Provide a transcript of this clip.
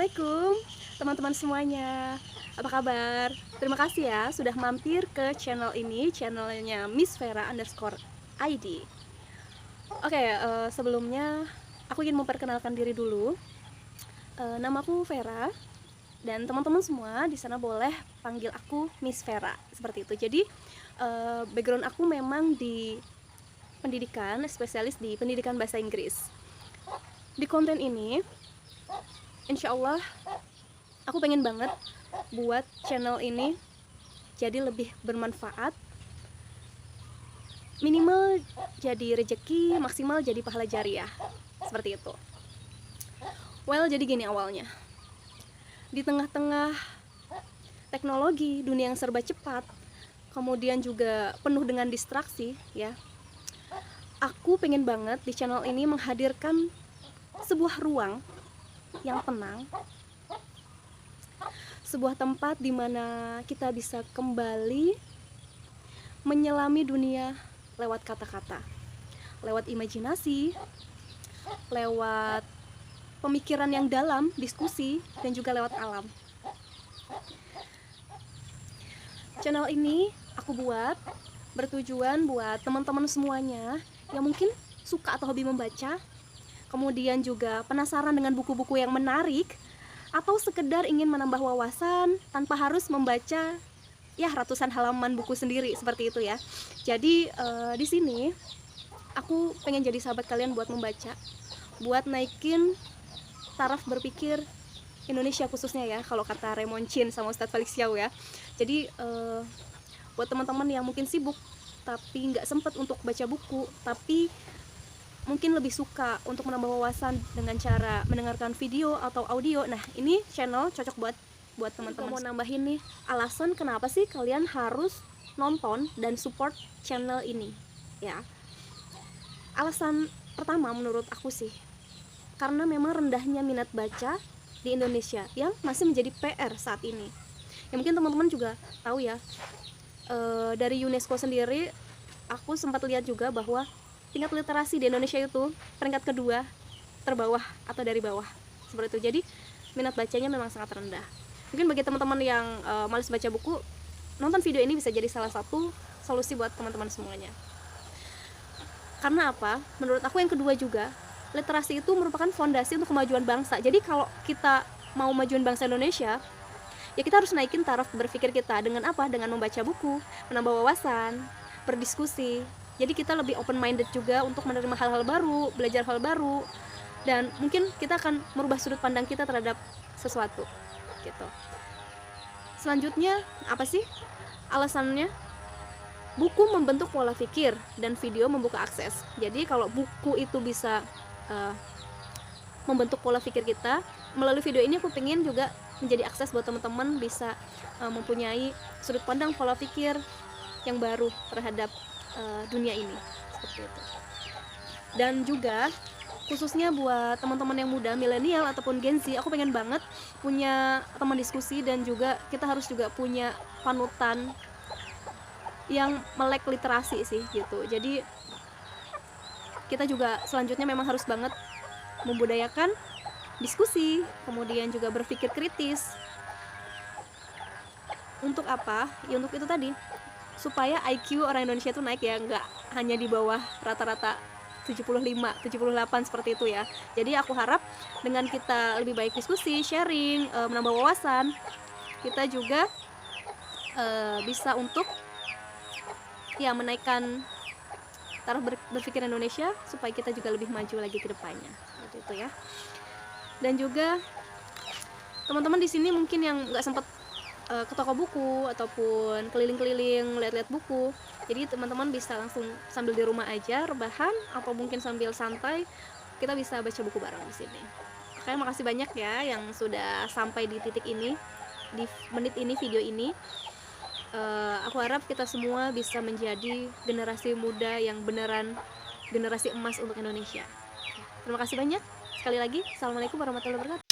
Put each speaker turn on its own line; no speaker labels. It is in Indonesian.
Assalamualaikum teman-teman semuanya. Apa kabar? Terima kasih ya sudah mampir ke channel ini, channelnya Miss Vera_ID. Oke, sebelumnya aku ingin memperkenalkan diri dulu. Namaku Vera dan teman-teman semua di sana boleh panggil aku Miss Vera seperti itu. Jadi background aku memang di pendidikan, spesialis di pendidikan bahasa Inggris. Di konten ini insya Allah aku pengen banget buat channel ini jadi lebih bermanfaat, minimal jadi rejeki, maksimal jadi pahala jariah, seperti itu. Well, jadi gini awalnya, di tengah-tengah teknologi, dunia yang serba cepat, kemudian juga penuh dengan distraksi ya, aku pengen banget di channel ini menghadirkan sebuah ruang yang tenang, sebuah tempat di mana kita bisa kembali menyelami dunia lewat kata-kata, lewat imajinasi, lewat pemikiran yang dalam, diskusi, dan juga lewat alam. Channel ini aku buat bertujuan buat teman-teman semuanya yang mungkin suka atau hobi membaca, kemudian juga penasaran dengan buku-buku yang menarik, atau sekedar ingin menambah wawasan tanpa harus membaca ya ratusan halaman buku sendiri seperti itu ya. Jadi di sini aku pengen jadi sahabat kalian buat membaca, buat naikin taraf berpikir Indonesia khususnya ya, kalau kata Raymond Chin sama Ustadz Felix Yao ya. Jadi buat teman-teman yang mungkin sibuk tapi nggak sempet untuk baca buku, tapi mungkin lebih suka untuk menambah wawasan dengan cara mendengarkan video atau audio. Nah, ini channel cocok buat teman-teman. Mau nambahin nih, alasan kenapa sih kalian harus nonton dan support channel ini ya. Alasan pertama menurut aku sih, karena memang rendahnya minat baca di Indonesia yang masih menjadi PR saat ini. Ya mungkin teman-teman juga tahu ya, dari UNESCO sendiri aku sempat lihat juga bahwa tingkat literasi di Indonesia itu peringkat kedua terbawah atau dari bawah seperti itu. Jadi minat bacanya memang sangat rendah. Mungkin bagi teman-teman yang malas baca buku, nonton video ini bisa jadi salah satu solusi buat teman-teman semuanya. Karena apa? Menurut aku yang kedua juga, literasi itu merupakan fondasi untuk kemajuan bangsa. Jadi kalau kita mau majuin bangsa Indonesia, ya kita harus naikin taraf berpikir kita dengan apa? Dengan membaca buku, menambah wawasan, berdiskusi. Jadi kita lebih open minded juga untuk menerima hal-hal baru, belajar hal baru, dan mungkin kita akan merubah sudut pandang kita terhadap sesuatu gitu. Selanjutnya apa sih alasannya? Buku membentuk pola pikir dan video membuka akses. Jadi kalau buku itu bisa membentuk pola pikir kita, melalui video ini aku pengen juga menjadi akses buat teman-teman bisa mempunyai sudut pandang pola pikir yang baru terhadap dunia ini seperti itu. Dan juga khususnya buat teman-teman yang muda, milenial ataupun Gen Z, aku pengen banget punya teman diskusi dan juga kita harus juga punya panutan yang melek literasi sih gitu. Jadi kita juga selanjutnya memang harus banget membudayakan diskusi, kemudian juga berpikir kritis. Untuk apa? Ya untuk itu tadi, supaya IQ orang Indonesia itu naik ya, nggak hanya di bawah rata-rata 75, 78 seperti itu ya. Jadi aku harap dengan kita lebih baik diskusi, sharing, menambah wawasan, kita juga bisa untuk ya menaikkan taraf berpikir Indonesia supaya kita juga lebih maju lagi ke depannya. Seperti itu ya. Dan juga teman-teman di sini mungkin yang nggak sempat ke toko buku ataupun keliling-keliling lihat-lihat buku, jadi teman-teman bisa langsung sambil di rumah aja rebahan atau mungkin sambil santai kita bisa baca buku bareng di sini. Oke, makasih banyak ya yang sudah sampai di titik ini, di menit ini, video ini. Aku harap kita semua bisa menjadi generasi muda yang beneran generasi emas untuk Indonesia. Terima kasih banyak sekali lagi. Assalamualaikum warahmatullahi wabarakatuh.